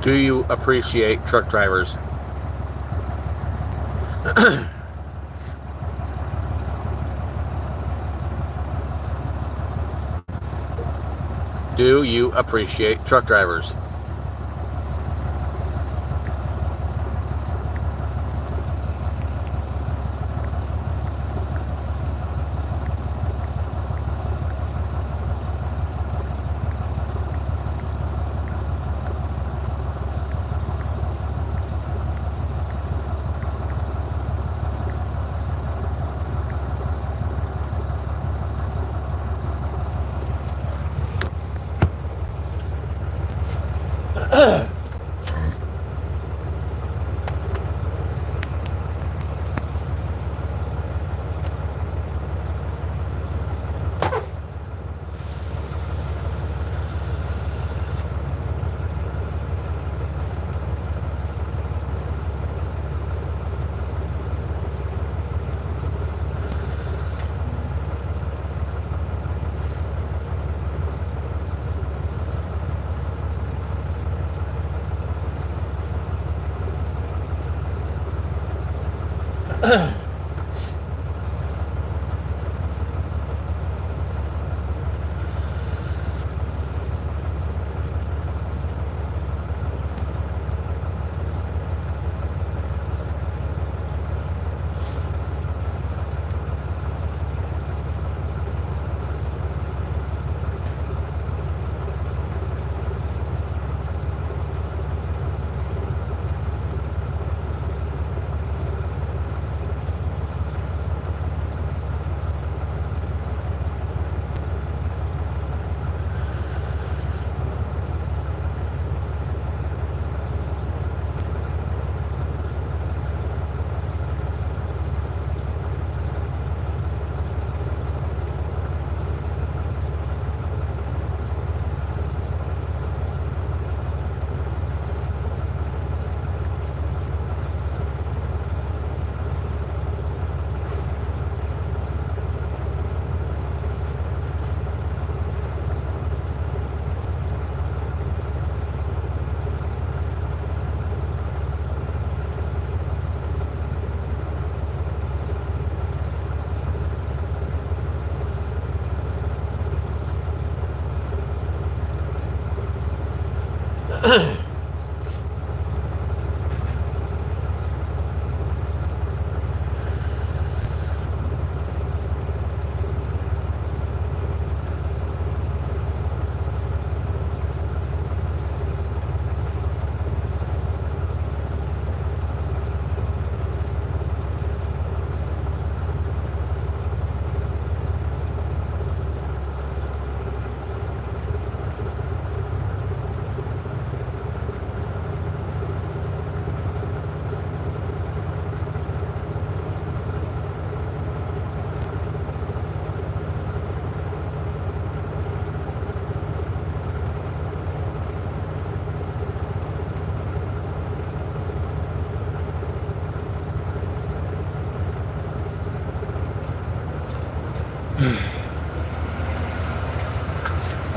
Do you appreciate truck drivers? Do you appreciate truck drivers?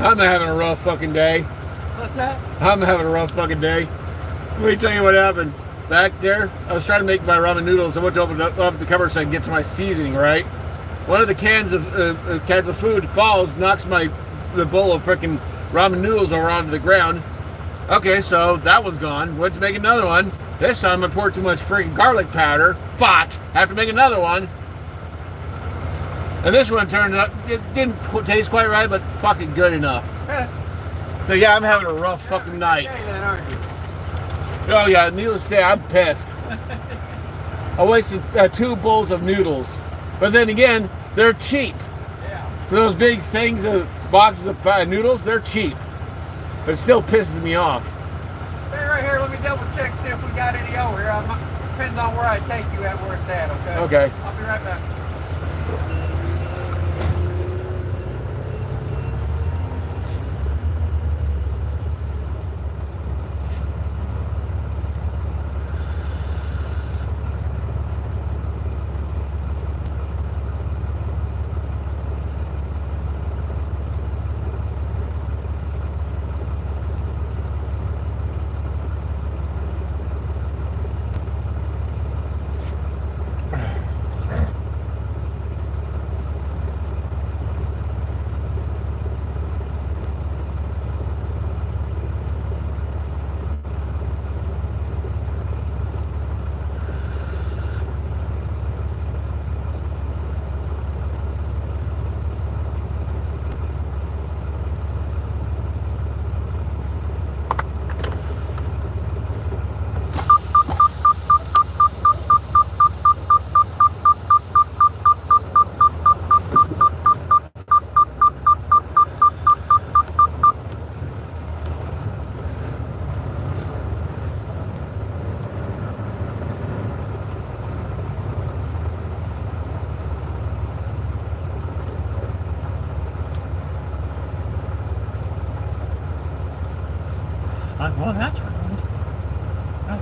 I'm having a rough fucking day. What's that? I'm having a rough fucking day. Let me tell you what happened. Back there, I was trying to make my ramen noodles. I went to open up the cupboard so I can get to my seasoning, right? One of the cans of food falls, knocks the bowl of freaking ramen noodles over onto the ground. Okay, so that one's gone. Went to make another one. This time I poured too much freaking garlic powder. Fuck! Have to make another one. And this one turned out, it didn't taste quite right, but fucking good enough. So yeah, I'm having a rough fucking night. Then, aren't you? Oh yeah, needless to say, I'm pissed. I wasted 2 bowls of noodles. But then again, they're cheap. Yeah. For those big things, boxes of noodles, they're cheap. But it still pisses me off. Stay right here. Let me double check, see if we got any over here. Depends on where I take you at, where it's at, okay? Okay. I'll be right back.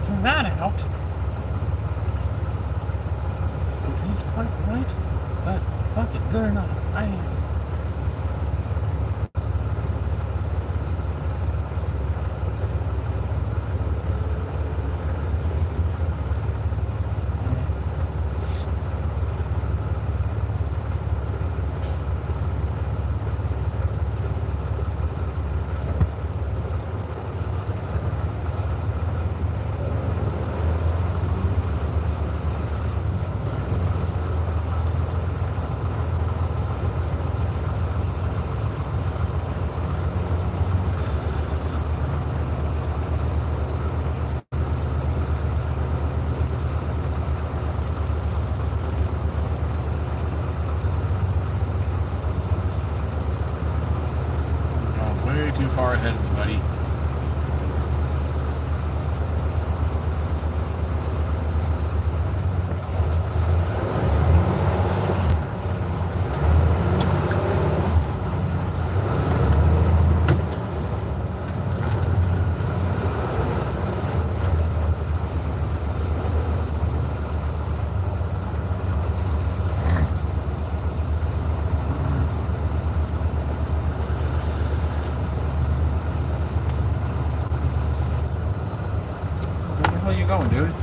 taking that out. He's quite right, but fuck it, good enough. I am. Way too far ahead of me, buddy. Where the hell are you going, dude?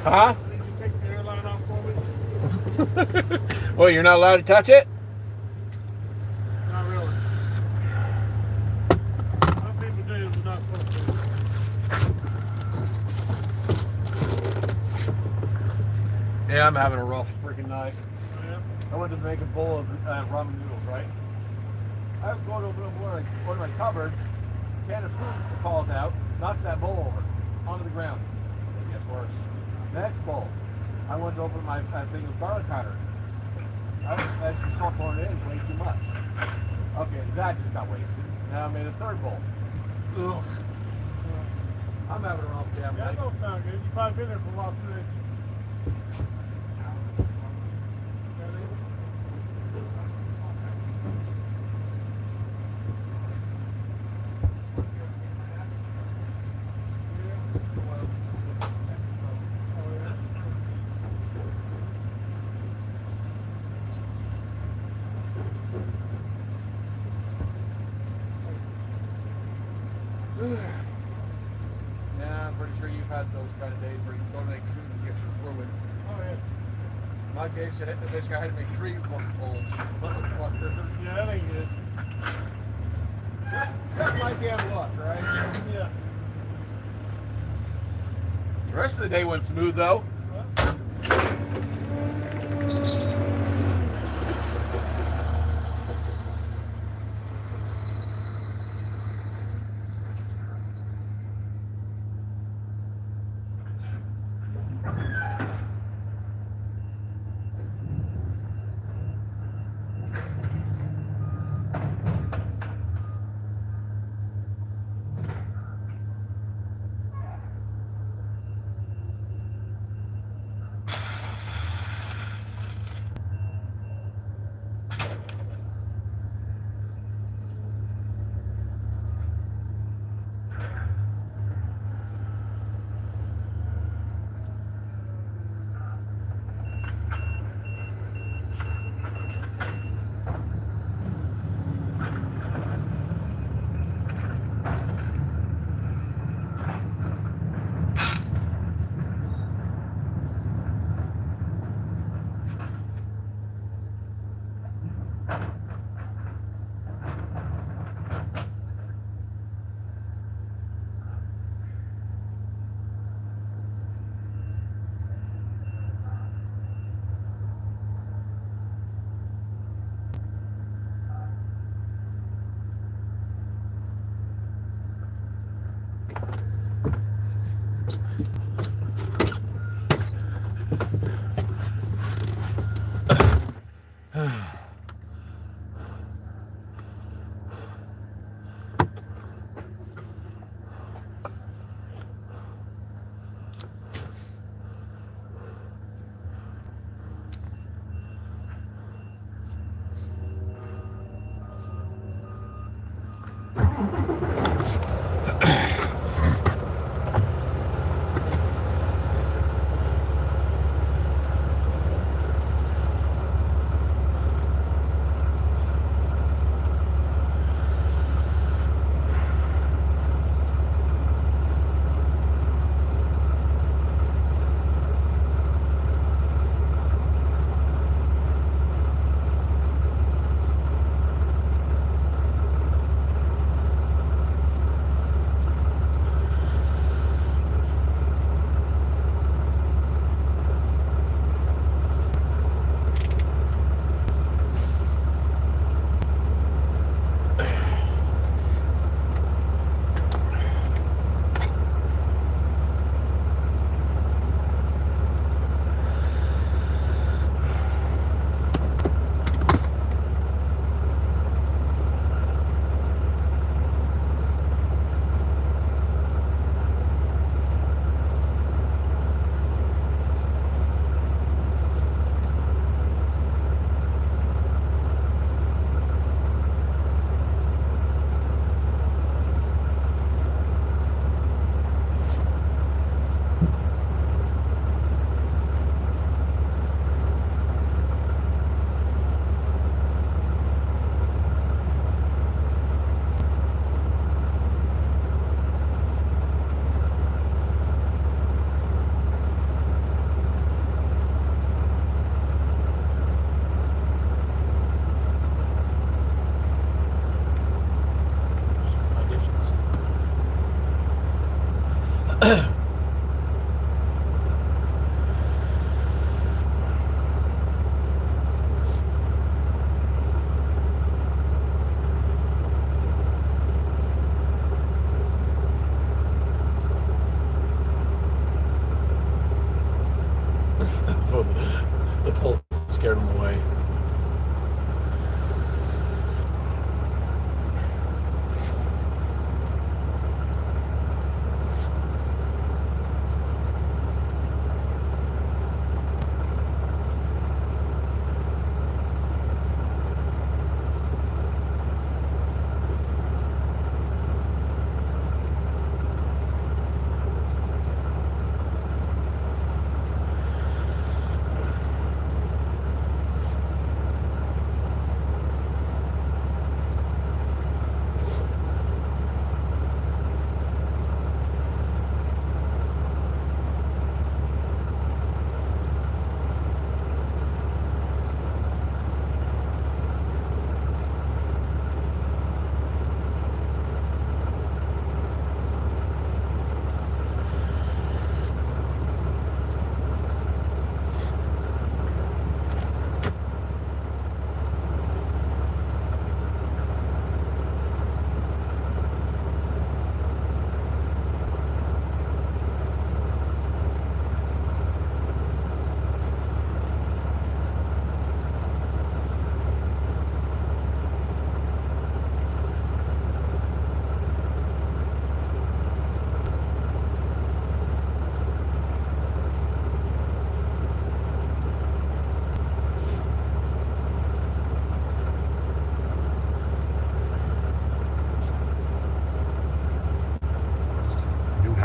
Huh? Did you take the airline off for me? Well, you're not allowed to touch it? Not really. Some people do, but not supposed to. Yeah, I'm having a rough freaking night. Yeah. I went to make a bowl of ramen noodles, right? I was going to open up one of my cupboards, can of food falls out, knocks that bowl over, onto the ground. It gets worse. Next bowl, I went to open my thing of garlic powder. I just saw pouring it in way too much. Okay, that just got wasted. Now I made a third bowl. Ugh. I'm having a rough damn Yeah, that night. don't sound good. You've probably been there for a while today. Yeah, I'm pretty sure you've had those kind of days where you don't make food and get ruined. Oh, yeah. In my case, this guy had to make 3 fucking bowls. Motherfucker. Yeah, that ain't good. That's my damn luck, right? Yeah. The rest of the day went smooth though. Well, The pole scared him away.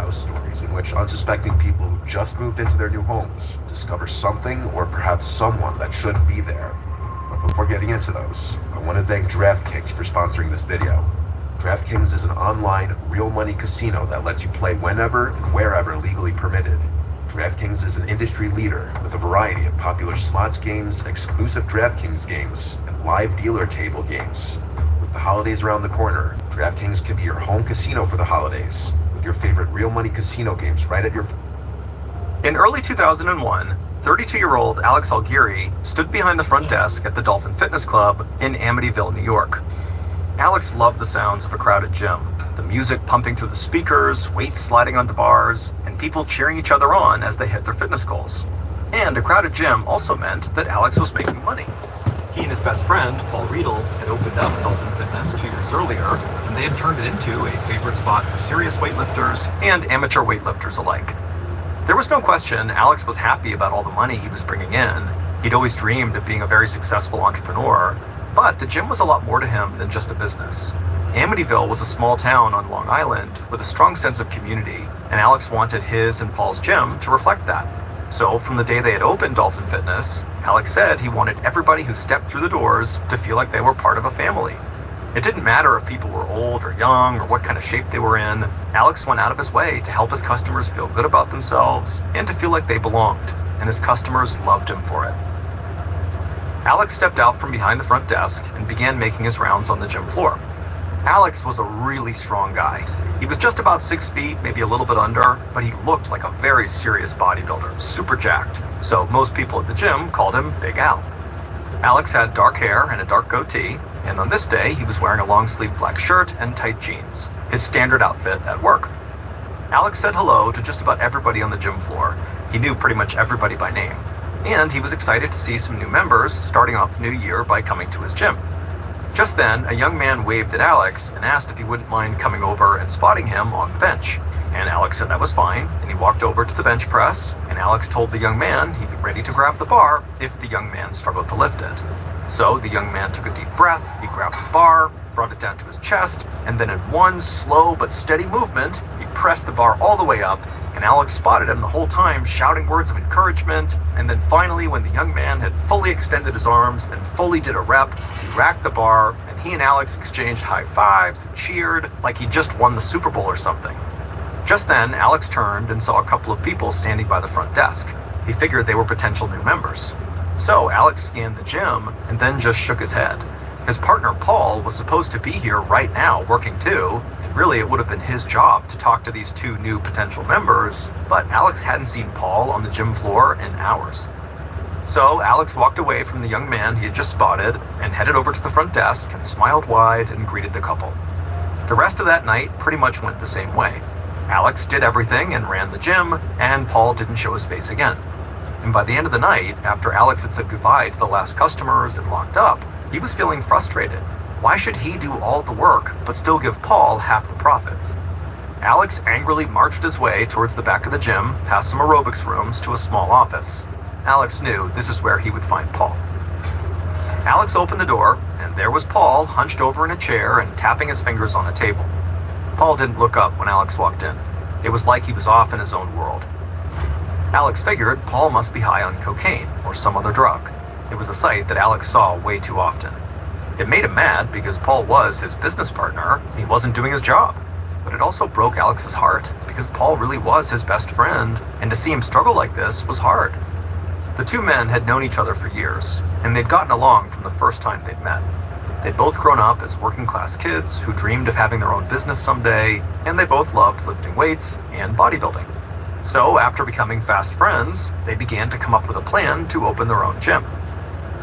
Stories in which unsuspecting people who just moved into their new homes discover something or perhaps someone that shouldn't be there. But before getting into those, I want to thank DraftKings for sponsoring this video. DraftKings is an online, real money casino that lets you play whenever and wherever legally permitted. DraftKings is an industry leader with a variety of popular slots games, exclusive DraftKings games, and live dealer table games. With the holidays around the corner, DraftKings can be your home casino for the holidays, with your favorite real money casino games right at your... In early 2001, 32-year-old Alex Algueri stood behind the front desk at the Dolphin Fitness Club in Amityville, New York. Alex loved the sounds of a crowded gym. The music pumping through the speakers, weights sliding onto bars, and people cheering each other on as they hit their fitness goals. And a crowded gym also meant that Alex was making money. He and his best friend, Paul Riedel, had opened up Dolphin Fitness 2 years earlier, and they had turned it into a favorite spot for serious weightlifters and amateur weightlifters alike. There was no question Alex was happy about all the money he was bringing in. He'd always dreamed of being a very successful entrepreneur, but the gym was a lot more to him than just a business. Amityville was a small town on Long Island with a strong sense of community, and Alex wanted his and Paul's gym to reflect that. So from the day they had opened Dolphin Fitness, Alex said he wanted everybody who stepped through the doors to feel like they were part of a family. It didn't matter if people were old or young or what kind of shape they were in. Alex went out of his way to help his customers feel good about themselves and to feel like they belonged, and his customers loved him for it. Alex stepped out from behind the front desk and began making his rounds on the gym floor. Alex was a really strong guy. He was just about 6 feet, maybe a little bit under, but he looked like a very serious bodybuilder, super jacked. So most people at the gym called him Big Al. Alex had dark hair and a dark goatee, and on this day he was wearing a long-sleeved black shirt and tight jeans, his standard outfit at work. Alex said hello to just about everybody on the gym floor. He knew pretty much everybody by name, and he was excited to see some new members starting off the new year by coming to his gym. Just then, a young man waved at Alex and asked if he wouldn't mind coming over and spotting him on the bench. And Alex said that was fine, and he walked over to the bench press, and Alex told the young man he'd be ready to grab the bar if the young man struggled to lift it. So the young man took a deep breath, he grabbed the bar, brought it down to his chest, and then in one slow but steady movement, he pressed the bar all the way up, and Alex spotted him the whole time shouting words of encouragement, and then finally when the young man had fully extended his arms and fully did a rep, he racked the bar, and he and Alex exchanged high fives and cheered like he just won the Super Bowl or something. Just then, Alex turned and saw a couple of people standing by the front desk. He figured they were potential new members. So Alex scanned the gym and then just shook his head. His partner Paul was supposed to be here right now working too, and really it would have been his job to talk to these 2 new potential members, but Alex hadn't seen Paul on the gym floor in hours. So Alex walked away from the young man he had just spotted and headed over to the front desk and smiled wide and greeted the couple. The rest of that night pretty much went the same way. Alex did everything and ran the gym, and Paul didn't show his face again. And by the end of the night, after Alex had said goodbye to the last customers and locked up, he was feeling frustrated. Why should he do all the work, but still give Paul half the profits? Alex angrily marched his way towards the back of the gym, past some aerobics rooms, to a small office. Alex knew this is where he would find Paul. Alex opened the door, and there was Paul hunched over in a chair and tapping his fingers on a table. Paul didn't look up when Alex walked in. It was like he was off in his own world. Alex figured Paul must be high on cocaine or some other drug. It was a sight that Alex saw way too often. It made him mad because Paul was his business partner. He wasn't doing his job. But it also broke Alex's heart because Paul really was his best friend, and to see him struggle like this was hard. The 2 men had known each other for years, and they'd gotten along from the first time they'd met. They'd both grown up as working-class kids who dreamed of having their own business someday, and they both loved lifting weights and bodybuilding. So after becoming fast friends, they began to come up with a plan to open their own gym.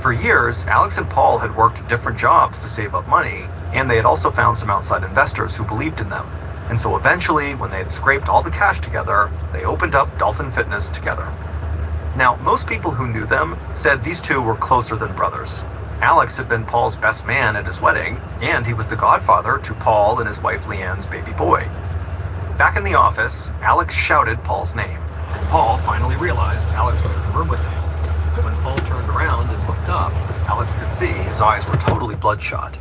For years, Alex and Paul had worked different jobs to save up money, and they had also found some outside investors who believed in them. And so eventually, when they had scraped all the cash together, they opened up Dolphin Fitness together. Now, most people who knew them said these 2 were closer than brothers. Alex had been Paul's best man at his wedding, and he was the godfather to Paul and his wife Leanne's baby boy. Back in the office, Alex shouted Paul's name, and Paul finally realized Alex was in the room with him. When Paul turned around and looked up, Alex could see his eyes were totally bloodshot.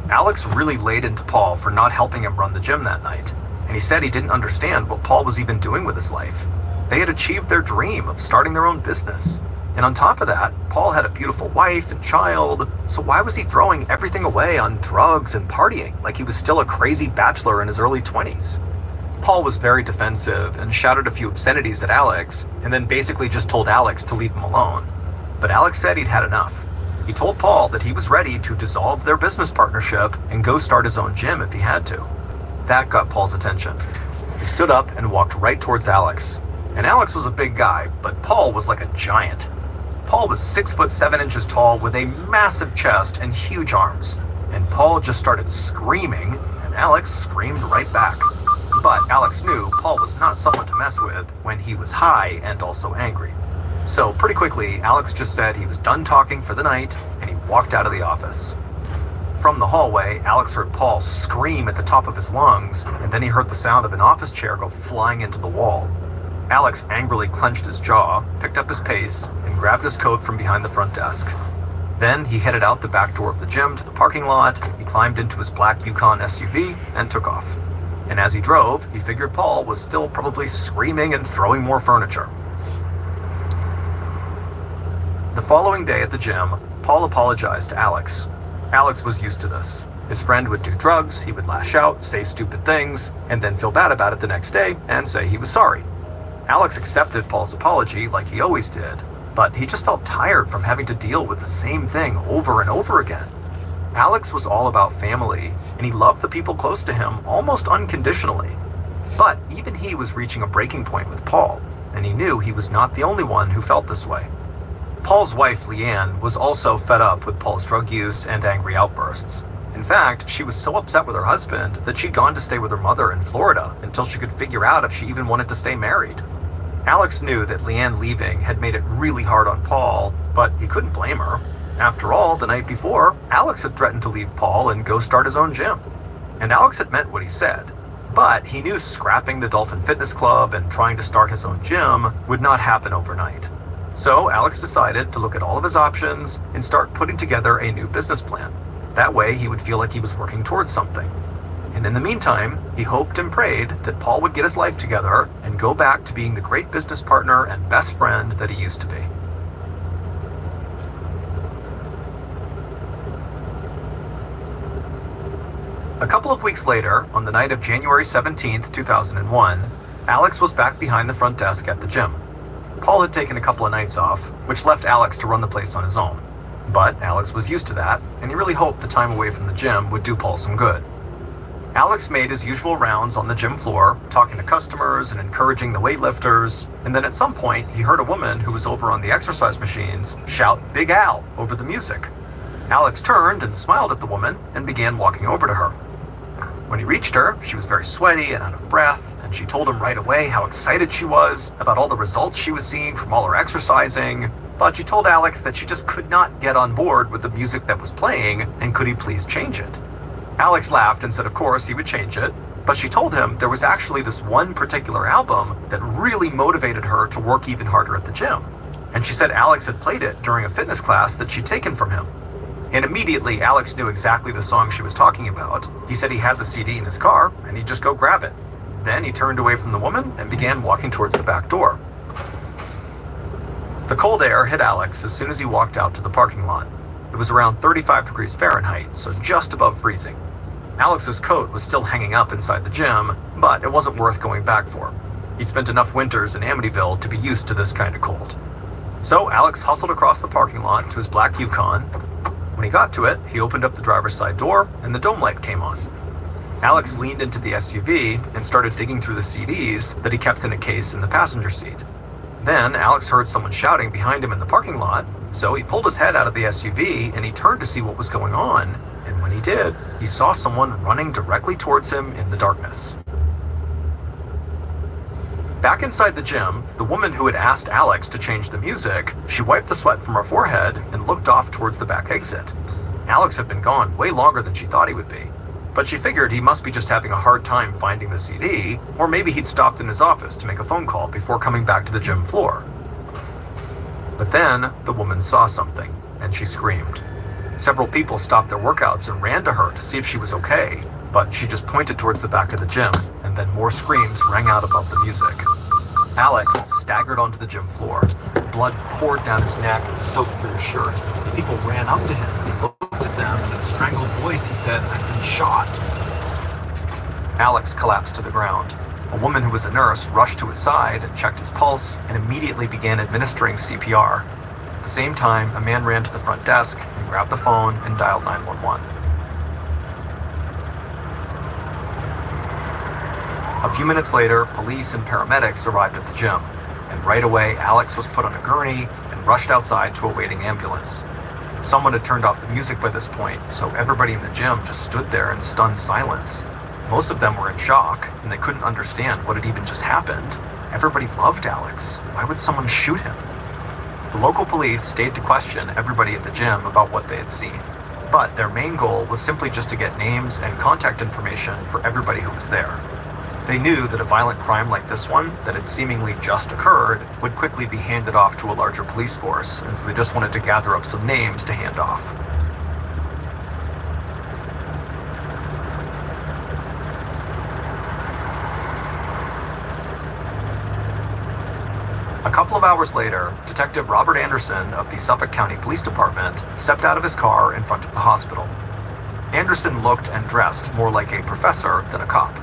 Alex really laid into Paul for not helping him run the gym that night, and he said he didn't understand what Paul was even doing with his life. They had achieved their dream of starting their own business. And on top of that, Paul had a beautiful wife and child, so why was he throwing everything away on drugs and partying like he was still a crazy bachelor in his early 20s? Paul was very defensive and shouted a few obscenities at Alex, and then basically just told Alex to leave him alone. But Alex said he'd had enough. He told Paul that he was ready to dissolve their business partnership and go start his own gym if he had to. That got Paul's attention. He stood up and walked right towards Alex. And Alex was a big guy, but Paul was like a giant. Paul was 6 foot 7 inches tall with a massive chest and huge arms. and Paul just started screaming, and Alex screamed right back. But Alex knew Paul was not someone to mess with when he was high and also angry. So pretty quickly, Alex just said he was done talking for the night, and he walked out of the office. From the hallway, Alex heard Paul scream at the top of his lungs, and then he heard the sound of an office chair go flying into the wall. Alex angrily clenched his jaw, picked up his pace, and grabbed his coat from behind the front desk. Then he headed out the back door of the gym to the parking lot, he climbed into his black Yukon SUV, and took off. And as he drove, he figured Paul was still probably screaming and throwing more furniture. The following day at the gym, Paul apologized to Alex. Alex was used to this. His friend would do drugs, he would lash out, say stupid things, and then feel bad about it the next day and say he was sorry. Alex accepted Paul's apology like he always did, but he just felt tired from having to deal with the same thing over and over again. Alex was all about family, and he loved the people close to him almost unconditionally. But even he was reaching a breaking point with Paul, and he knew he was not the only one who felt this way. Paul's wife, Leanne, was also fed up with Paul's drug use and angry outbursts. In fact, she was so upset with her husband that she'd gone to stay with her mother in Florida until she could figure out if she even wanted to stay married. Alex knew that Leanne leaving had made it really hard on Paul, but he couldn't blame her. After all, the night before, Alex had threatened to leave Paul and go start his own gym. And Alex had meant what he said, but he knew scrapping the Dolphin Fitness Club and trying to start his own gym would not happen overnight. So Alex decided to look at all of his options and start putting together a new business plan. That way he would feel like he was working towards something. And in the meantime, he hoped and prayed that Paul would get his life together and go back to being the great business partner and best friend that he used to be. A couple of weeks later, on the night of January 17th, 2001, Alex was back behind the front desk at the gym. Paul had taken a couple of nights off, which left Alex to run the place on his own. But Alex was used to that, and he really hoped the time away from the gym would do Paul some good. Alex made his usual rounds on the gym floor, talking to customers and encouraging the weightlifters, and then at some point he heard a woman who was over on the exercise machines shout "Big Al" over the music. Alex turned and smiled at the woman and began walking over to her. When he reached her, she was very sweaty and out of breath, and she told him right away how excited she was about all the results she was seeing from all her exercising, but she told Alex that she just could not get on board with the music that was playing, and could he please change it. Alex laughed and said of course he would change it, but she told him there was actually this one particular album that really motivated her to work even harder at the gym. And she said Alex had played it during a fitness class that she'd taken from him. And immediately Alex knew exactly the song she was talking about. He said he had the CD in his car and he'd just go grab it. Then he turned away from the woman and began walking towards the back door. The cold air hit Alex as soon as he walked out to the parking lot. It was around 35 degrees Fahrenheit, so just above freezing. Alex's coat was still hanging up inside the gym, but it wasn't worth going back for. He'd spent enough winters in Amityville to be used to this kind of cold. So Alex hustled across the parking lot to his black Yukon. When he got to it, he opened up the driver's side door and the dome light came on. Alex leaned into the SUV and started digging through the CDs that he kept in a case in the passenger seat. Then Alex heard someone shouting behind him in the parking lot, so he pulled his head out of the SUV and he turned to see what was going on. And when he did, he saw someone running directly towards him in the darkness. Back inside the gym, the woman who had asked Alex to change the music, she wiped the sweat from her forehead and looked off towards the back exit. Alex had been gone way longer than she thought he would be, but she figured he must be just having a hard time finding the CD, or maybe he'd stopped in his office to make a phone call before coming back to the gym floor. But then the woman saw something, and she screamed. Several people stopped their workouts and ran to her to see if she was okay, but she just pointed towards the back of the gym, and then more screams rang out above the music. Alex staggered onto the gym floor. Blood poured down his neck and soaked through his shirt. People ran up to him, and he looked at them, and in a strangled voice he said, "I've been shot." Alex collapsed to the ground. A woman who was a nurse rushed to his side and checked his pulse and immediately began administering CPR. At the same time, a man ran to the front desk and grabbed the phone and dialed 911. A few minutes later, police and paramedics arrived at the gym, and right away Alex was put on a gurney and rushed outside to a waiting ambulance. Someone had turned off the music by this point, so everybody in the gym just stood there in stunned silence. Most of them were in shock, and they couldn't understand what had even just happened. Everybody loved Alex. Why would someone shoot him? The local police stayed to question everybody at the gym about what they had seen. But their main goal was simply just to get names and contact information for everybody who was there. They knew that a violent crime like this one, that had seemingly just occurred, would quickly be handed off to a larger police force, and so they just wanted to gather up some names to hand off. A couple of hours later, Detective Robert Anderson of the Suffolk County Police Department stepped out of his car in front of the hospital. Anderson looked and dressed more like a professor than a cop,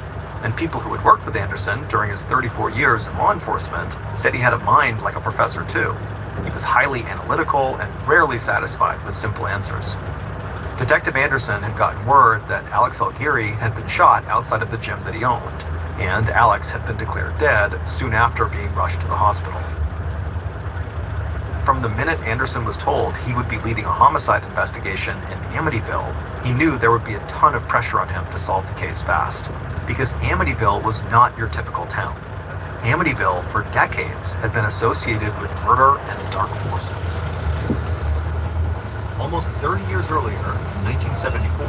and people who had worked with Anderson during his 34 years in law enforcement said he had a mind like a professor too. He was highly analytical and rarely satisfied with simple answers. Detective Anderson had gotten word that Alex Algieri had been shot outside of the gym that he owned, and Alex had been declared dead soon after being rushed to the hospital. From the minute Anderson was told he would be leading a homicide investigation in Amityville, he knew there would be a ton of pressure on him to solve the case fast, because Amityville was not your typical town. Amityville, for decades, had been associated with murder and dark forces. Almost 30 years earlier, in 1974,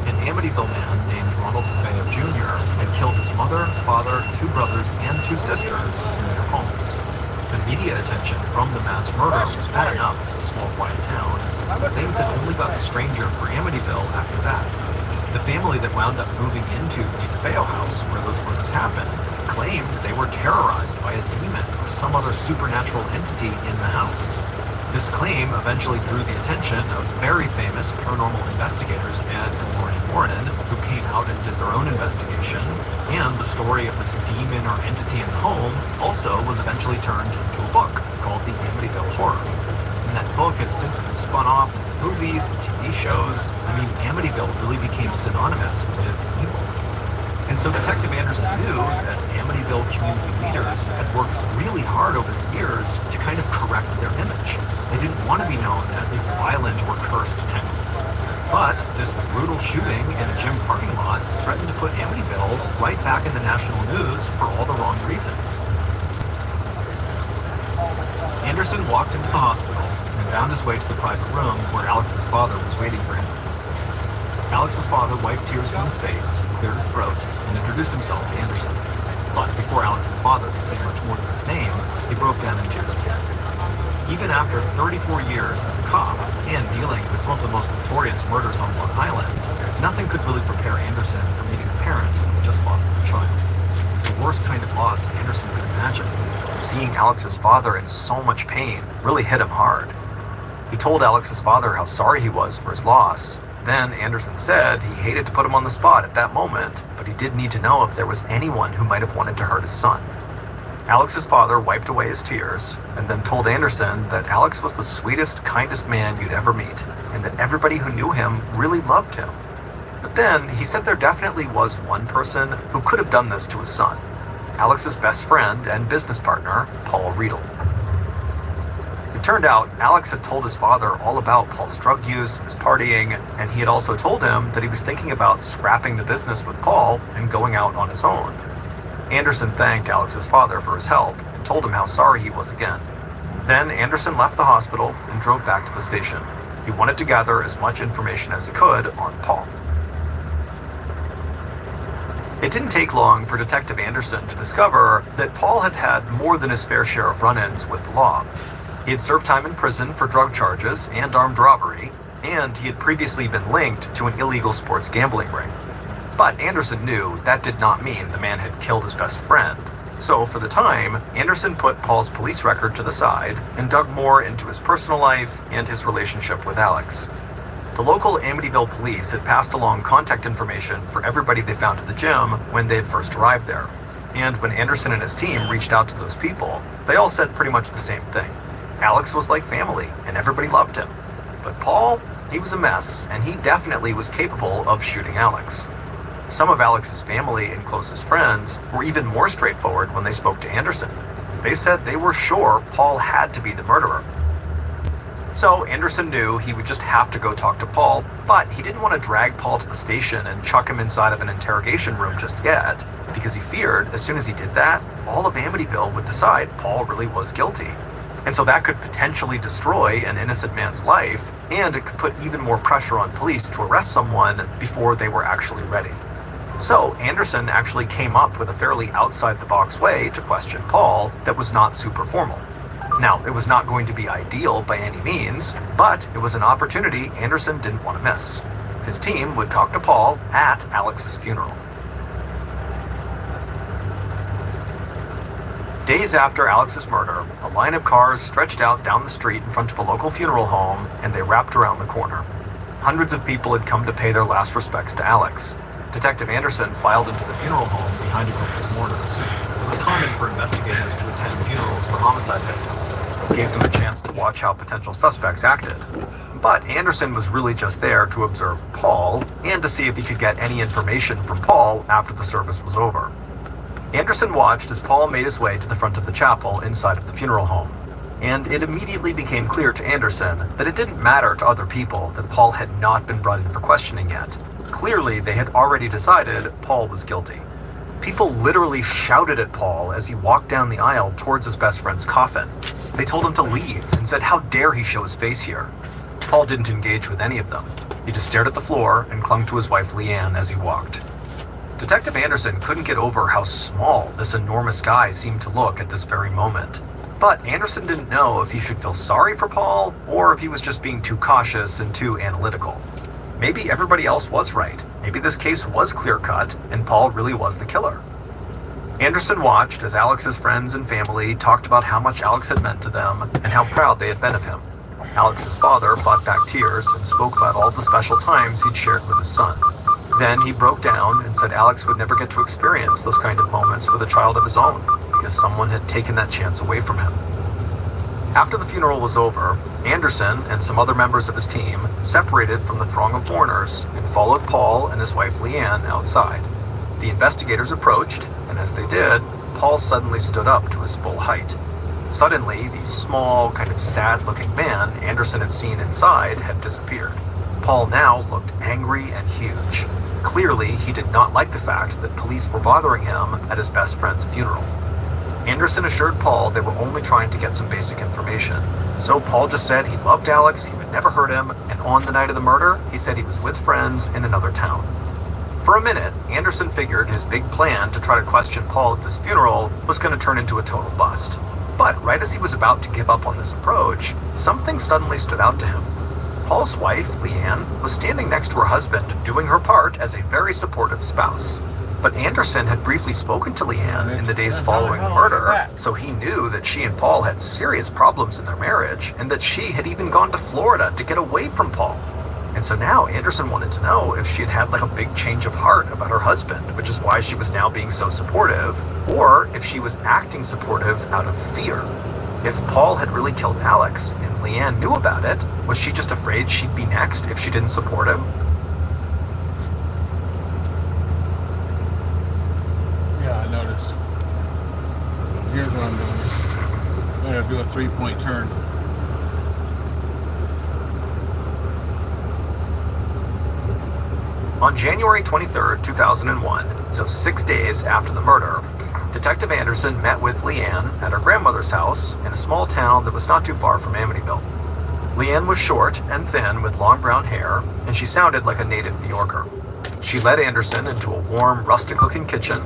an Amityville man named Ronald DeFeo Jr. had killed his mother, father, 2 brothers, and 2 sisters in their home. The media attention from the mass murder was bad enough for a small quiet town, but things had only gotten stranger for Amityville after that. The family that wound up moving into the DeFeo house where those murders happened claimed they were terrorized by a demon or some other supernatural entity in the house. This claim eventually drew the attention of very famous paranormal investigators Ed and Lorraine Warren, who came out and did their own investigation, and the story of this demon or entity in the home also was eventually turned into a book called The Amityville Horror. And that book has since been spun off into movies and TV shows. I mean, Amityville really became synonymous with evil. And so Detective Anderson knew that Amityville community leaders had worked really hard over the years to kind of correct their image. They didn't want to be known as this violent or cursed town. But this brutal shooting in a gym parking lot threatened to put Amityville right back in the national news for all the wrong reasons. Anderson walked into the hospital and found his way to the private room where Alex's father was waiting for him. Alex's father wiped tears from his face, cleared his throat, and introduced himself to Anderson. But before Alex's father could say much more than his name, he broke down in tears again. Even after 34 years as a cop and dealing with some of the most notorious murders on Long Island, nothing could really prepare Anderson for meeting a parent who just lost their child. It was the worst kind of loss Anderson could imagine. Seeing Alex's father in so much pain really hit him hard. He told Alex's father how sorry he was for his loss. Then Anderson said he hated to put him on the spot at that moment, but he did need to know if there was anyone who might have wanted to hurt his son. Alex's father wiped away his tears and then told Anderson that Alex was the sweetest, kindest man you'd ever meet, and that everybody who knew him really loved him. But then he said there definitely was one person who could have done this to his son, Alex's best friend and business partner, Paul Riedel. It turned out Alex had told his father all about Paul's drug use, his partying, and he had also told him that he was thinking about scrapping the business with Paul and going out on his own. Anderson thanked Alex's father for his help and told him how sorry he was again. Then Anderson left the hospital and drove back to the station. He wanted to gather as much information as he could on Paul. It didn't take long for Detective Anderson to discover that Paul had had more than his fair share of run-ins with the law. He had served time in prison for drug charges and armed robbery, and he had previously been linked to an illegal sports gambling ring. But Anderson knew that did not mean the man had killed his best friend. So for the time, Anderson put Paul's police record to the side and dug more into his personal life and his relationship with Alex. The local Amityville police had passed along contact information for everybody they found at the gym when they had first arrived there. And when Anderson and his team reached out to those people, they all said pretty much the same thing. Alex was like family, and everybody loved him. But Paul, he was a mess, and he definitely was capable of shooting Alex. Some of Alex's family and closest friends were even more straightforward when they spoke to Anderson. They said they were sure Paul had to be the murderer. So Anderson knew he would just have to go talk to Paul, but he didn't want to drag Paul to the station and chuck him inside of an interrogation room just yet, because he feared as soon as he did that, all of Amityville would decide Paul really was guilty. And so that could potentially destroy an innocent man's life, and it could put even more pressure on police to arrest someone before they were actually ready. So Anderson actually came up with a fairly outside-the-box way to question Paul that was not super formal. Now, it was not going to be ideal by any means, but it was an opportunity Anderson didn't want to miss. His team would talk to Paul at Alex's funeral. Days after Alex's murder, a line of cars stretched out down the street in front of a local funeral home, and they wrapped around the corner. Hundreds of people had come to pay their last respects to Alex. Detective Anderson filed into the funeral home behind a group of mourners. It was common for investigators to attend funerals for homicide victims. It gave them a chance to watch how potential suspects acted. But Anderson was really just there to observe Paul and to see if he could get any information from Paul after the service was over. Anderson watched as Paul made his way to the front of the chapel inside of the funeral home. And it immediately became clear to Anderson that it didn't matter to other people that Paul had not been brought in for questioning yet. Clearly, they had already decided Paul was guilty. People literally shouted at Paul as he walked down the aisle towards his best friend's coffin. They told him to leave and said how dare he show his face here. Paul didn't engage with any of them. He just stared at the floor and clung to his wife Leanne as he walked. Detective Anderson couldn't get over how small this enormous guy seemed to look at this very moment. But Anderson didn't know if he should feel sorry for Paul or if he was just being too cautious and too analytical. Maybe everybody else was right. Maybe this case was clear-cut, and Paul really was the killer. Anderson watched as Alex's friends and family talked about how much Alex had meant to them and how proud they had been of him. Alex's father fought back tears and spoke about all the special times he'd shared with his son. Then he broke down and said Alex would never get to experience those kind of moments with a child of his own because someone had taken that chance away from him. After the funeral was over, Anderson and some other members of his team separated from the throng of mourners and followed Paul and his wife Leanne outside. The investigators approached, and as they did, Paul suddenly stood up to his full height. Suddenly, the small, kind of sad-looking man Anderson had seen inside had disappeared. Paul now looked angry and huge. Clearly, he did not like the fact that police were bothering him at his best friend's funeral. Anderson assured Paul they were only trying to get some basic information. So Paul just said he loved Alex, he would never hurt him, and on the night of the murder, he said he was with friends in another town. For a minute, Anderson figured his big plan to try to question Paul at this funeral was going to turn into a total bust. But right as he was about to give up on this approach, something suddenly stood out to him. Paul's wife, Leanne, was standing next to her husband, doing her part as a very supportive spouse. But Anderson had briefly spoken to Leanne in the days following the murder, so he knew that she and Paul had serious problems in their marriage, and that she had even gone to Florida to get away from Paul. And so now Anderson wanted to know if she had had like a big change of heart about her husband, which is why she was now being so supportive, or if she was acting supportive out of fear. If Paul had really killed Alex, and Leanne knew about it, was she just afraid she'd be next if she didn't support him? Yeah, I noticed. Here's what I'm doing. I'm gonna do a 3-point turn. On January 23rd, 2001, so 6 days after the murder, Detective Anderson met with Leanne at her grandmother's house in a small town that was not too far from Amityville. Leanne was short and thin with long brown hair, and she sounded like a native New Yorker. She led Anderson into a warm, rustic-looking kitchen.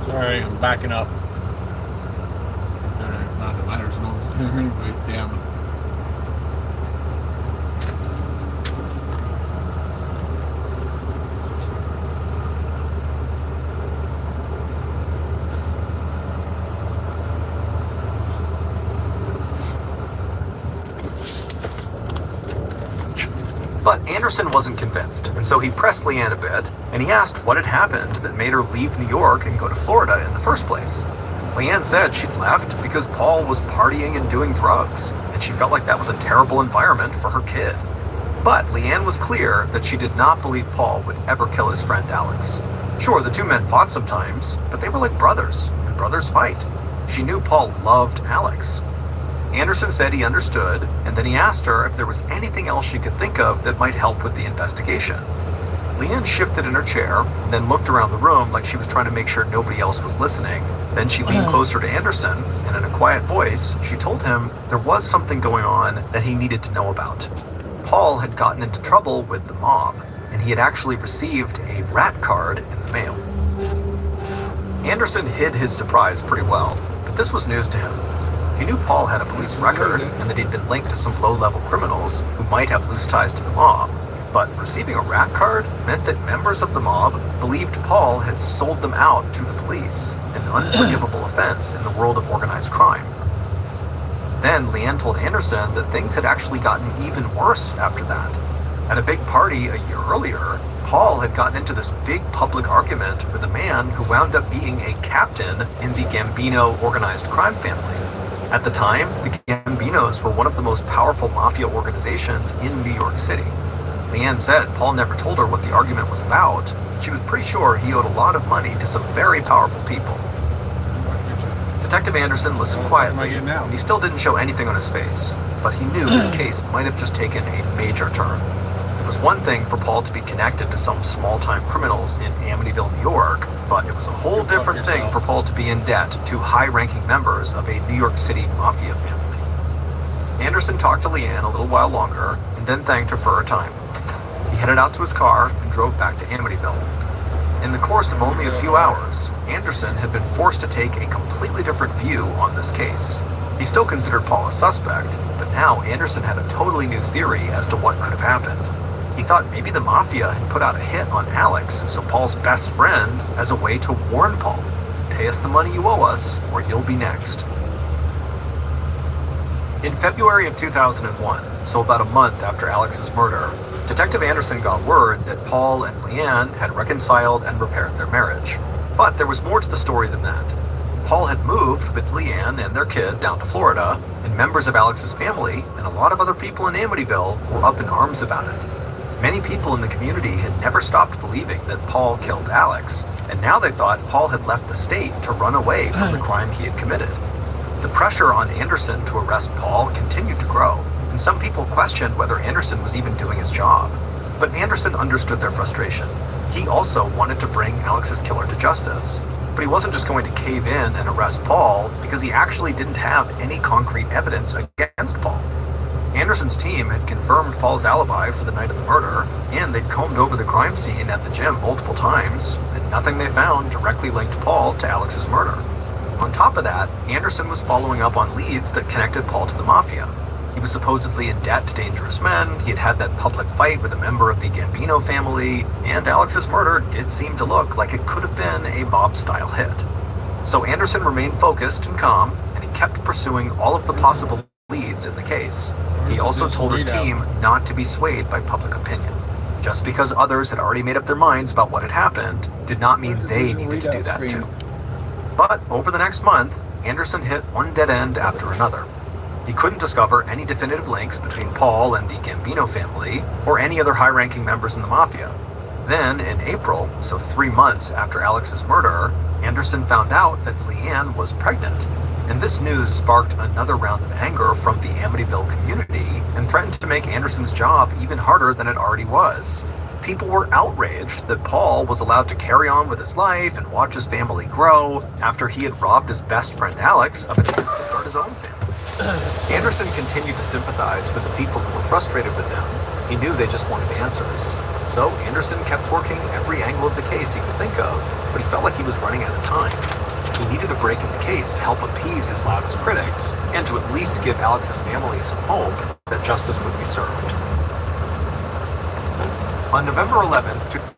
Sorry, I'm backing up. Alright, not that it matters, no one's there anyways, damn. But Anderson wasn't convinced, and so he pressed Leanne a bit, and he asked what had happened that made her leave New York and go to Florida in the first place. Leanne said she'd left because Paul was partying and doing drugs, and she felt like that was a terrible environment for her kid. But Leanne was clear that she did not believe Paul would ever kill his friend Alex. Sure, the two men fought sometimes, but they were like brothers, and brothers fight. She knew Paul loved Alex. Anderson said he understood, and then he asked her if there was anything else she could think of that might help with the investigation. Leanne shifted in her chair, and then looked around the room like she was trying to make sure nobody else was listening. Then she leaned closer to Anderson, and in a quiet voice, she told him there was something going on that he needed to know about. Paul had gotten into trouble with the mob, and he had actually received a rat card in the mail. Anderson hid his surprise pretty well, but this was news to him. He knew Paul had a police record and that he'd been linked to some low-level criminals who might have loose ties to the mob, but receiving a rat card meant that members of the mob believed Paul had sold them out to the police, an unforgivable offense in the world of organized crime. Then Leanne told Anderson that things had actually gotten even worse after that. At a big party a year earlier, Paul had gotten into this big public argument with a man who wound up being a captain in the Gambino organized crime family. At the time, the Gambinos were one of the most powerful mafia organizations in New York City. Leanne said Paul never told her what the argument was about. She was pretty sure he owed a lot of money to some very powerful people. Detective Anderson listened quietly, and he still didn't show anything on his face, but he knew his case might have just taken a major turn. It was one thing for Paul to be connected to some small-time criminals in Amityville, New York, but it was a whole different thing for Paul to be in debt to high-ranking members of a New York City mafia family. Anderson talked to Leanne a little while longer, and then thanked her for her time. He headed out to his car and drove back to Amityville. In the course of only a few hours, Anderson had been forced to take a completely different view on this case. He still considered Paul a suspect, but now Anderson had a totally new theory as to what could have happened. He thought maybe the mafia had put out a hit on Alex, so Paul's best friend, as a way to warn Paul, "Pay us the money you owe us, or you'll be next." In February of 2001, so about a month after Alex's murder, Detective Anderson got word that Paul and Leanne had reconciled and repaired their marriage. But there was more to the story than that. Paul had moved with Leanne and their kid down to Florida, and members of Alex's family and a lot of other people in Amityville were up in arms about it. Many people in the community had never stopped believing that Paul killed Alex, and now they thought Paul had left the state to run away from the crime he had committed. The pressure on Anderson to arrest Paul continued to grow, and some people questioned whether Anderson was even doing his job. But Anderson understood their frustration. He also wanted to bring Alex's killer to justice. But he wasn't just going to cave in and arrest Paul because he actually didn't have any concrete evidence against Paul. Anderson's team had confirmed Paul's alibi for the night of the murder, and they'd combed over the crime scene at the gym multiple times, and nothing they found directly linked Paul to Alex's murder. On top of that, Anderson was following up on leads that connected Paul to the mafia. He was supposedly in debt to dangerous men, he had had that public fight with a member of the Gambino family, and Alex's murder did seem to look like it could have been a mob-style hit. So Anderson remained focused and calm, and he kept pursuing all of the possible leads in the case. He also told his team not to be swayed by public opinion. Just because others had already made up their minds about what had happened did not mean they needed to do that too. But over the next month, Anderson hit one dead end after another. He couldn't discover any definitive links between Paul and the Gambino family or any other high-ranking members in the mafia. Then, in April, so 3 months after Alex's murder, Anderson found out that Leanne was pregnant. And this news sparked another round of anger from the Amityville community and threatened to make Anderson's job even harder than it already was. People were outraged that Paul was allowed to carry on with his life and watch his family grow after he had robbed his best friend Alex of a chance to start his own family. Anderson continued to sympathize with the people who were frustrated with him. He knew they just wanted answers. So Anderson kept working every angle of the case he could think of, but he felt like he was running out of time. He needed a break in the case to help appease his loudest critics, and to at least give Alex's family some hope that justice would be served. On November 11th,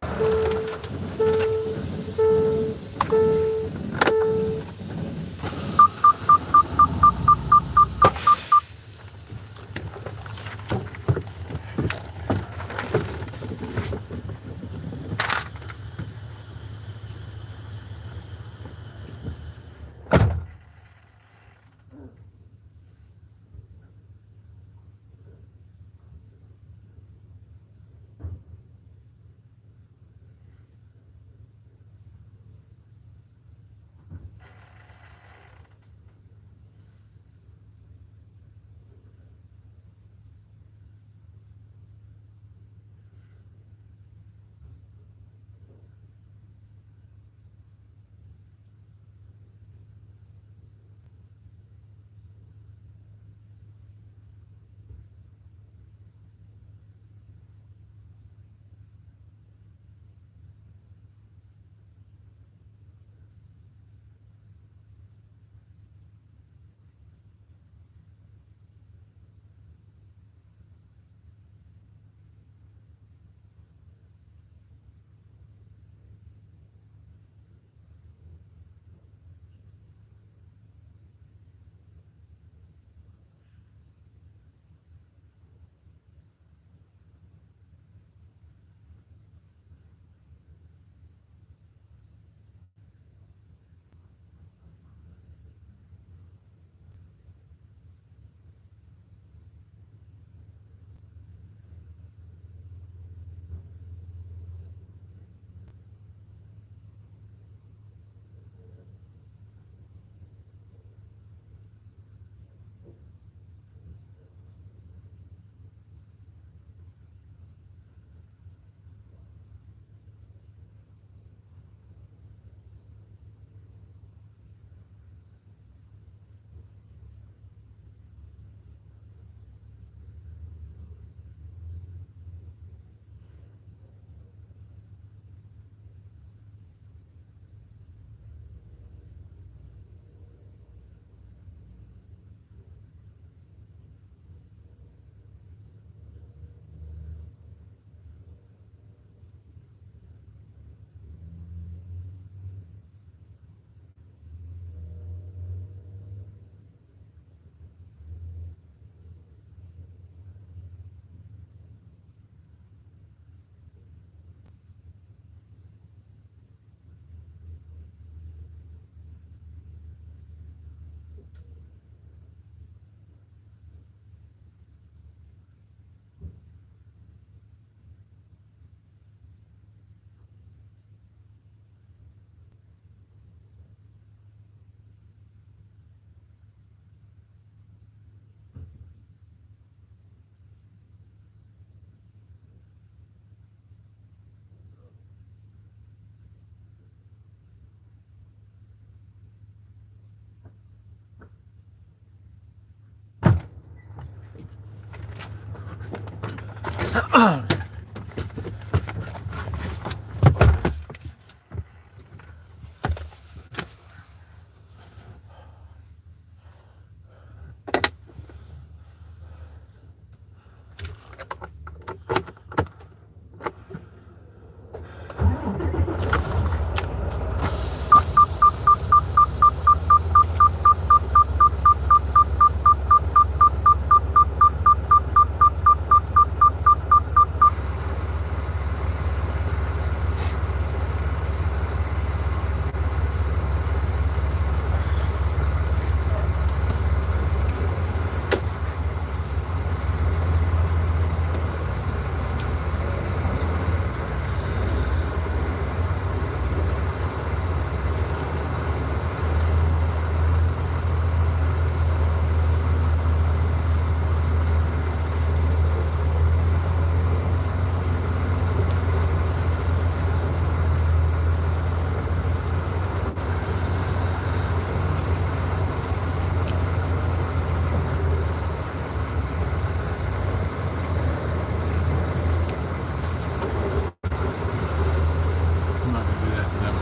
I'm not gonna do that to them.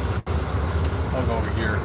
I'll go over here.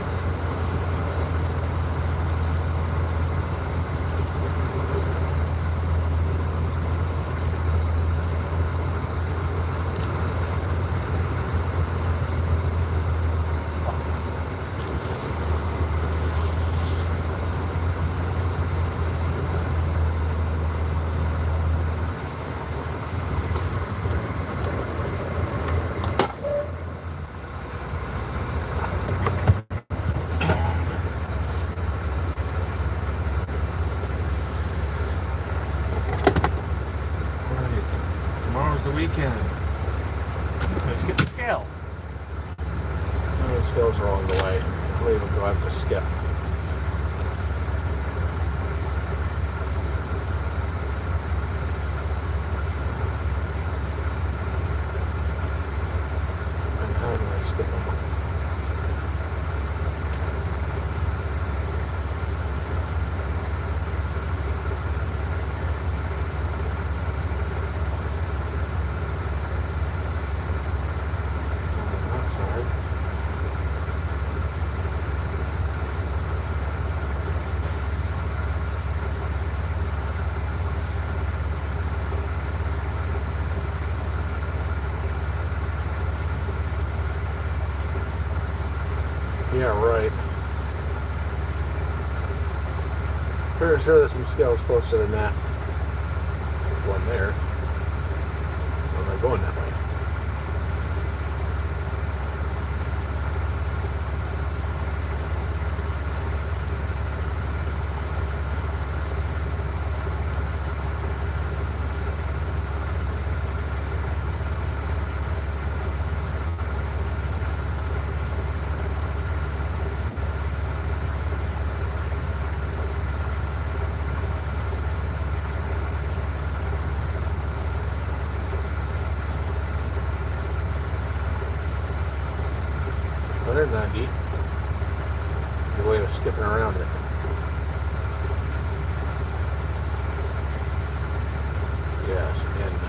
Tomorrow's the weekend. Let's get the scale. Oh, the scales are along the way. I believe do I have to skip? And how do I skip them? Yeah, right. Pretty sure there's some scales closer than that. There's one there. I'm not going that way. $190. The way of skipping around it. Yes, and no.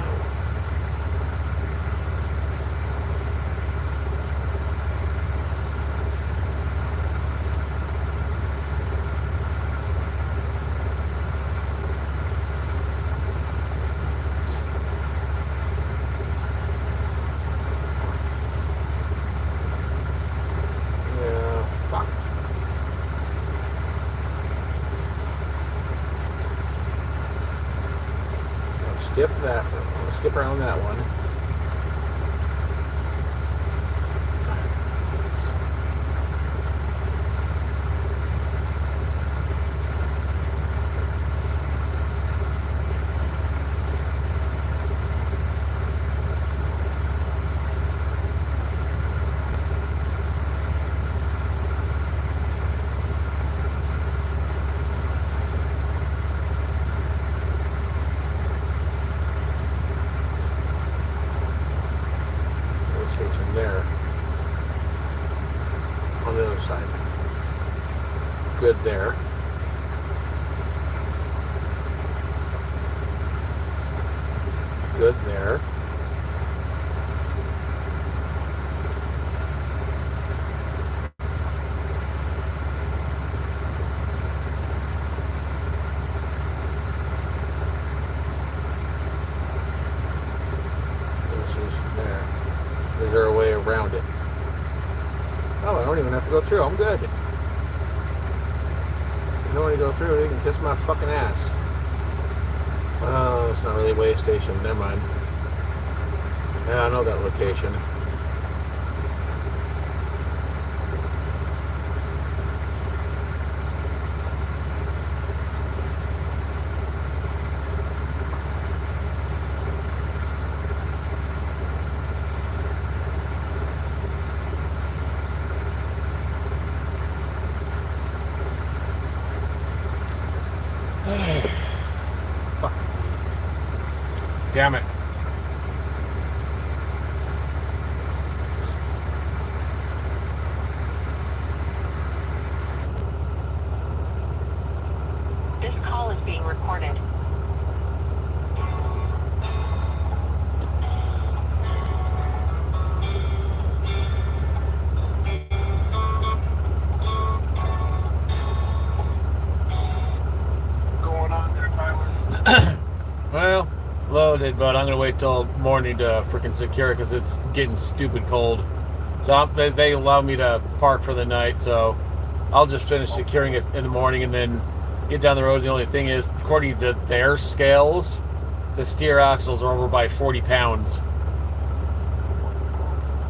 Skip that one. I'll skip around that one. There on the other side. Good there. Good there. Is there a way around it? Oh, I don't even have to go through. I'm good. If you don't want to go through, you can kiss my fucking ass. Oh, it's not really a way station. Never mind. Yeah, I know that location. Fuck. Damn it. This call is being recorded. Going on there, Tyler? Well, loaded, but I'm gonna wait till morning to freaking secure it because it's getting stupid cold. So they allow me to park for the night, so I'll just finish securing it in the morning and then get down the road. The only thing is, according to their scales, the steer axles are over by 40 pounds.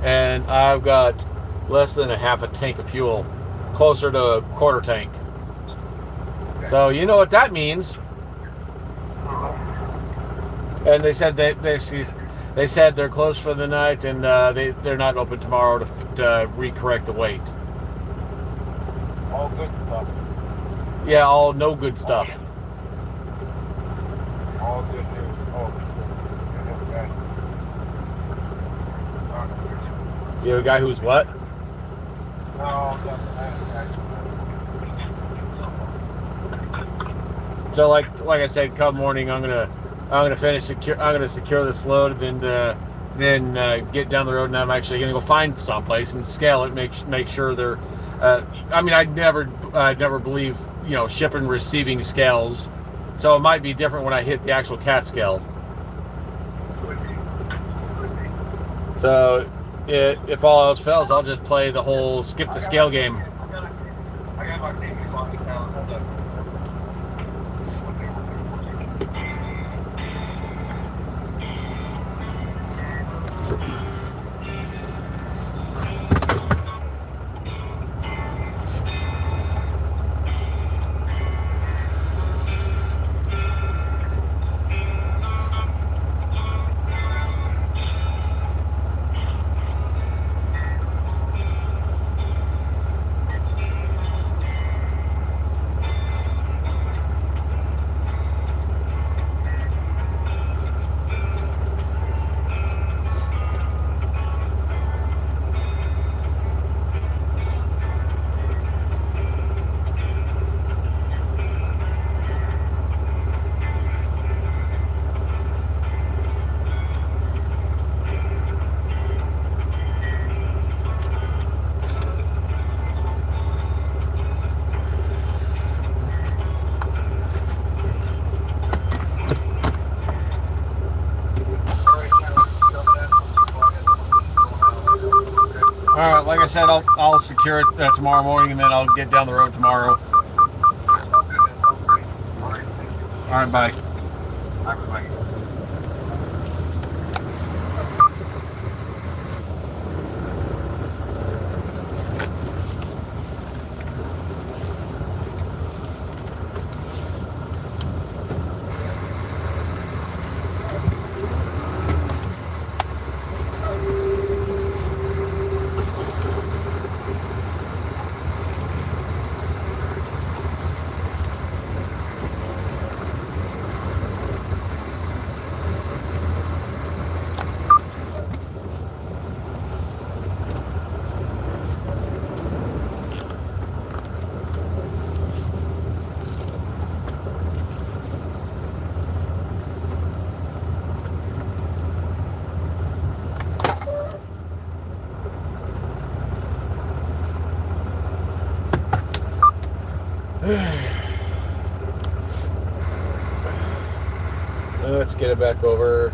And I've got less than a half a tank of fuel, closer to a quarter tank. So you know what that means. And they said they said they're closed for the night, and they're not open tomorrow to recorrect the weight. All good stuff. Yeah, all no good stuff. All good news. Oh, okay. You have a guy who's what? No, So like I said, come morning, I'm gonna secure this load, and then get down the road, and I'm actually gonna go find someplace and scale it, make sure they're. I mean, I'd never believe ship and receiving scales, so it might be different when I hit the actual cat scale. So if all else fails, I'll just play the whole skip the scale game. I got my TV clock in town. Hold up. Like I said, I'll secure it tomorrow morning, and then I'll get down the road tomorrow. All right, bye. Let's get it back over.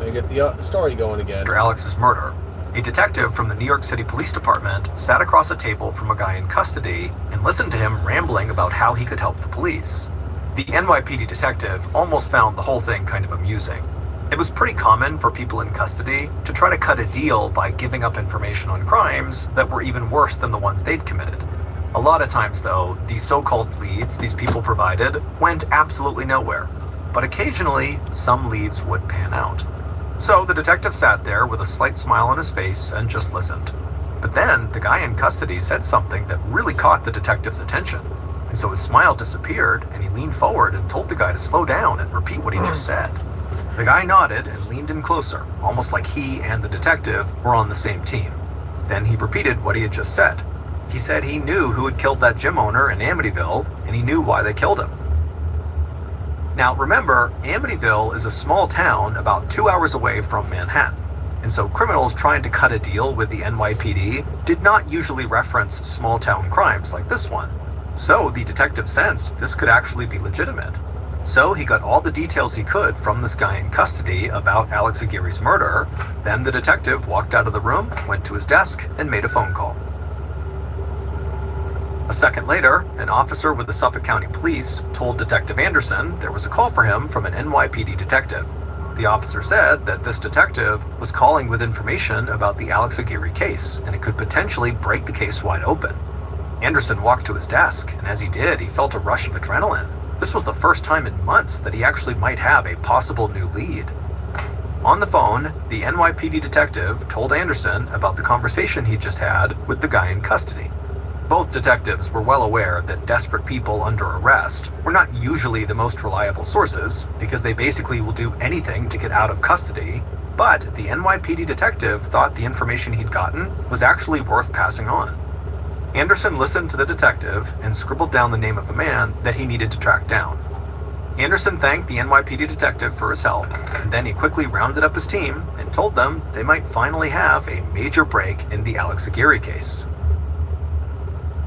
I get the story going again. After Alex's murder, a detective from the New York City Police Department sat across a table from a guy in custody and listened to him rambling about how he could help the police. The NYPD detective almost found the whole thing kind of amusing. It was pretty common for people in custody to try to cut a deal by giving up information on crimes that were even worse than the ones they'd committed. A lot of times, though, the so-called leads these people provided went absolutely nowhere. But occasionally, some leads would pan out. So the detective sat there with a slight smile on his face and just listened. But then the guy in custody said something that really caught the detective's attention. And so his smile disappeared, and he leaned forward and told the guy to slow down and repeat what he just said. The guy nodded and leaned in closer, almost like he and the detective were on the same team. Then he repeated what he had just said. He said he knew who had killed that gym owner in Amityville, and he knew why they killed him. Now remember, Amityville is a small town about 2 hours away from Manhattan, and so criminals trying to cut a deal with the NYPD did not usually reference small town crimes like this one. So the detective sensed this could actually be legitimate. So he got all the details he could from this guy in custody about Alex Aguirre's murder. Then the detective walked out of the room, went to his desk, and made a phone call. A second later, an officer with the Suffolk County Police told Detective Anderson there was a call for him from an NYPD detective. The officer said that this detective was calling with information about the Alex Aguirre case, and it could potentially break the case wide open. Anderson walked to his desk, and as he did, he felt a rush of adrenaline. This was the first time in months that he actually might have a possible new lead. On the phone, the NYPD detective told Anderson about the conversation he just had with the guy in custody. Both detectives were well aware that desperate people under arrest were not usually the most reliable sources, because they basically will do anything to get out of custody, but the NYPD detective thought the information he'd gotten was actually worth passing on. Anderson listened to the detective and scribbled down the name of a man that he needed to track down. Anderson thanked the NYPD detective for his help, and then he quickly rounded up his team and told them they might finally have a major break in the Alex Aguirre case.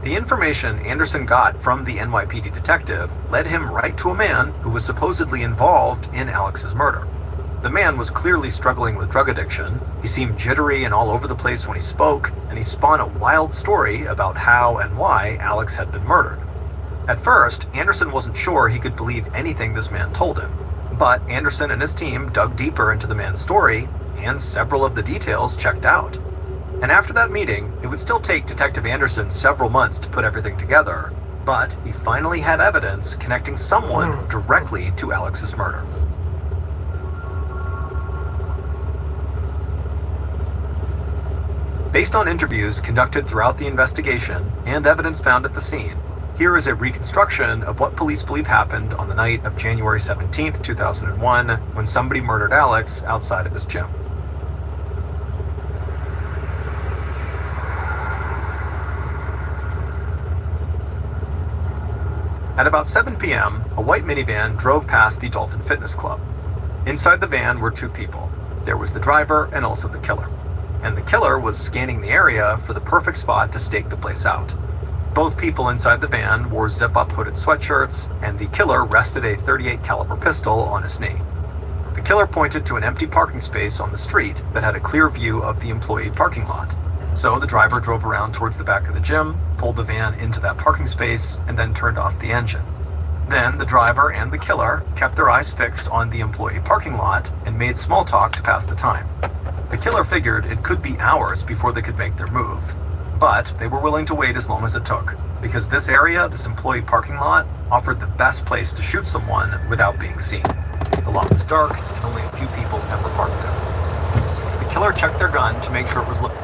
The information Anderson got from the NYPD detective led him right to a man who was supposedly involved in Alex's murder. The man was clearly struggling with drug addiction. He seemed jittery and all over the place when he spoke, and he spun a wild story about how and why Alex had been murdered. At first, Anderson wasn't sure he could believe anything this man told him, but Anderson and his team dug deeper into the man's story, and several of the details checked out. And after that meeting, it would still take Detective Anderson several months to put everything together, but he finally had evidence connecting someone directly to Alex's murder. Based on interviews conducted throughout the investigation and evidence found at the scene, here is a reconstruction of what police believe happened on the night of January 17th, 2001, when somebody murdered Alex outside of his gym. At about 7 p.m., a white minivan drove past the Dolphin Fitness Club. Inside the van were two people. There was the driver and also the killer. And the killer was scanning the area for the perfect spot to stake the place out. Both people inside the van wore zip-up hooded sweatshirts, and the killer rested a .38 caliber pistol on his knee. The killer pointed to an empty parking space on the street that had a clear view of the employee parking lot. So the driver drove around towards the back of the gym, pulled the van into that parking space, and then turned off the engine. Then the driver and the killer kept their eyes fixed on the employee parking lot and made small talk to pass the time. The killer figured it could be hours before they could make their move, but they were willing to wait as long as it took, because this area, this employee parking lot, offered the best place to shoot someone without being seen. The lot was dark, and only a few people ever parked there. The killer checked their gun to make sure it was loaded.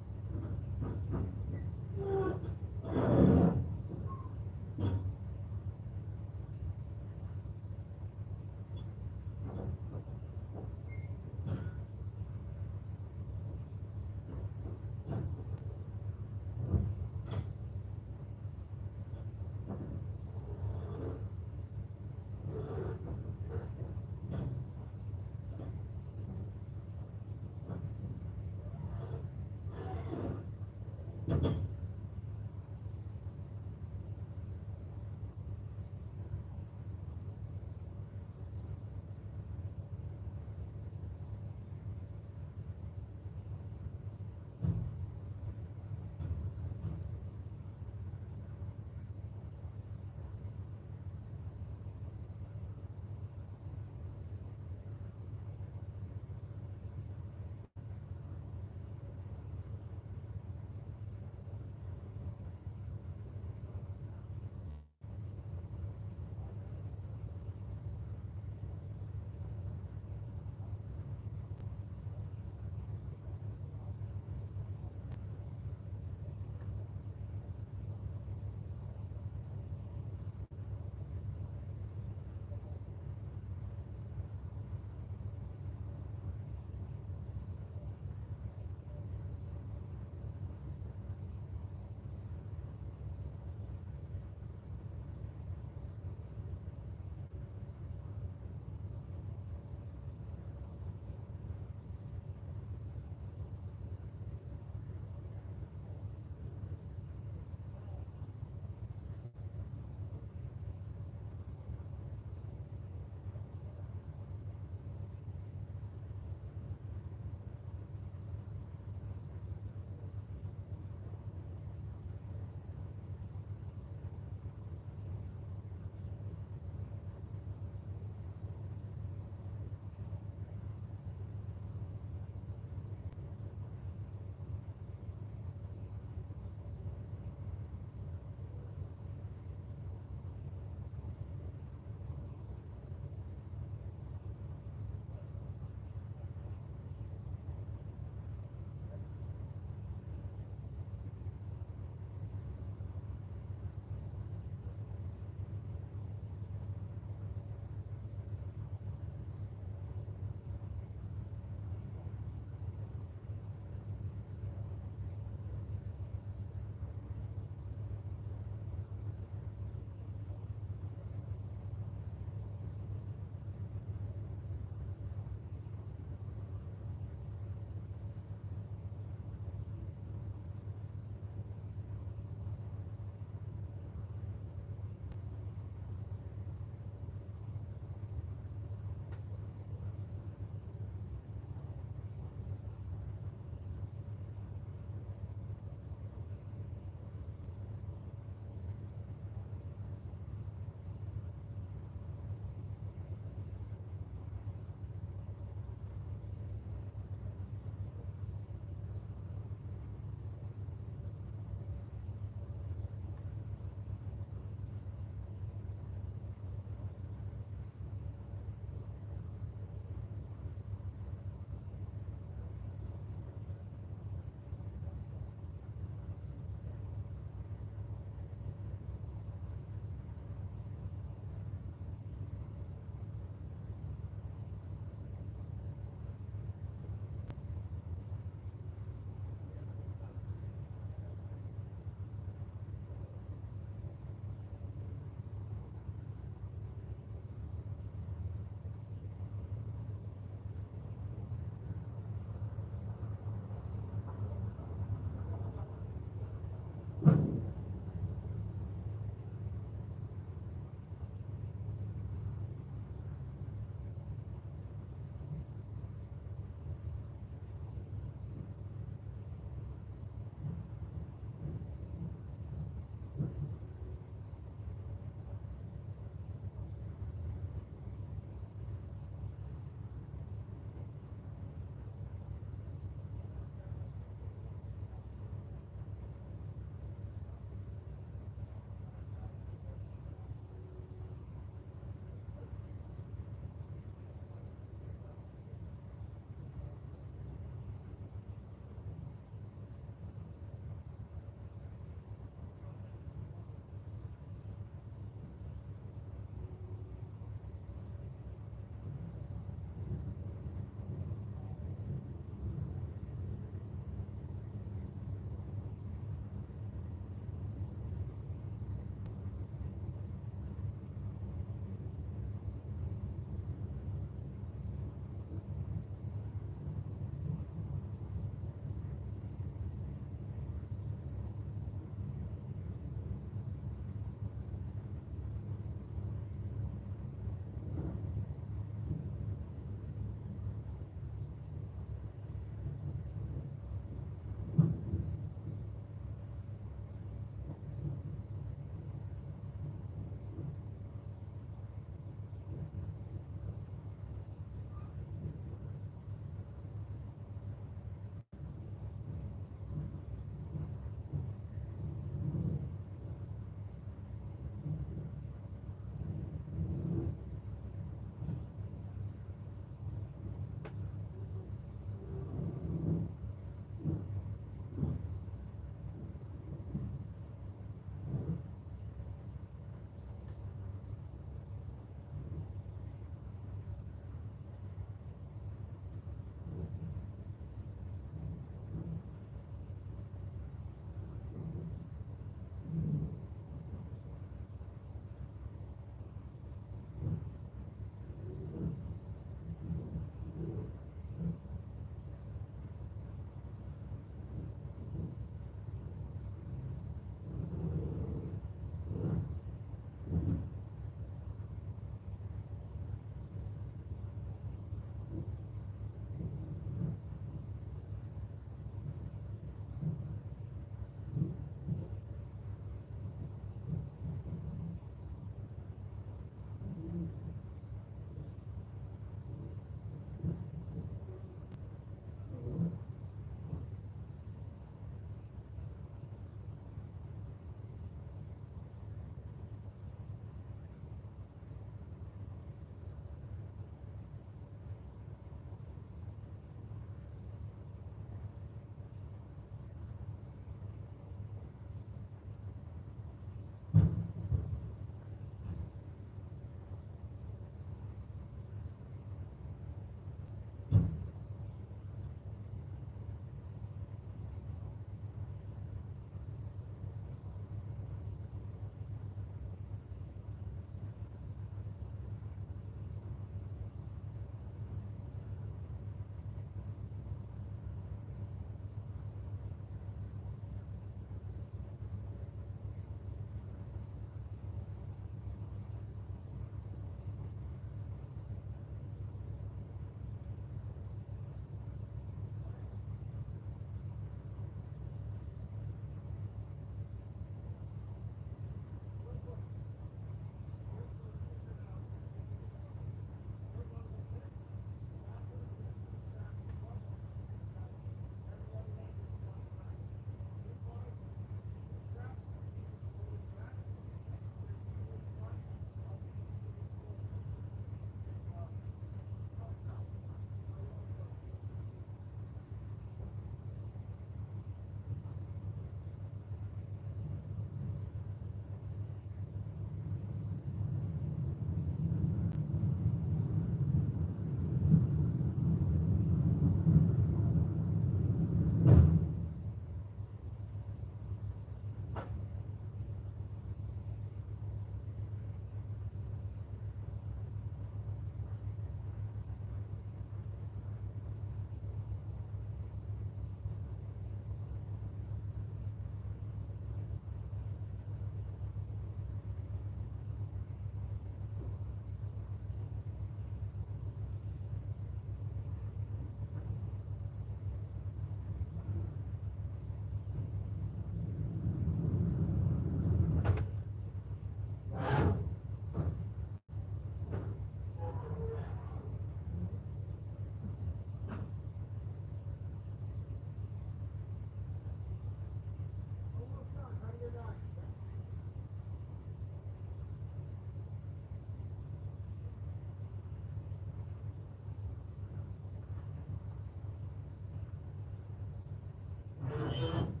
Bye.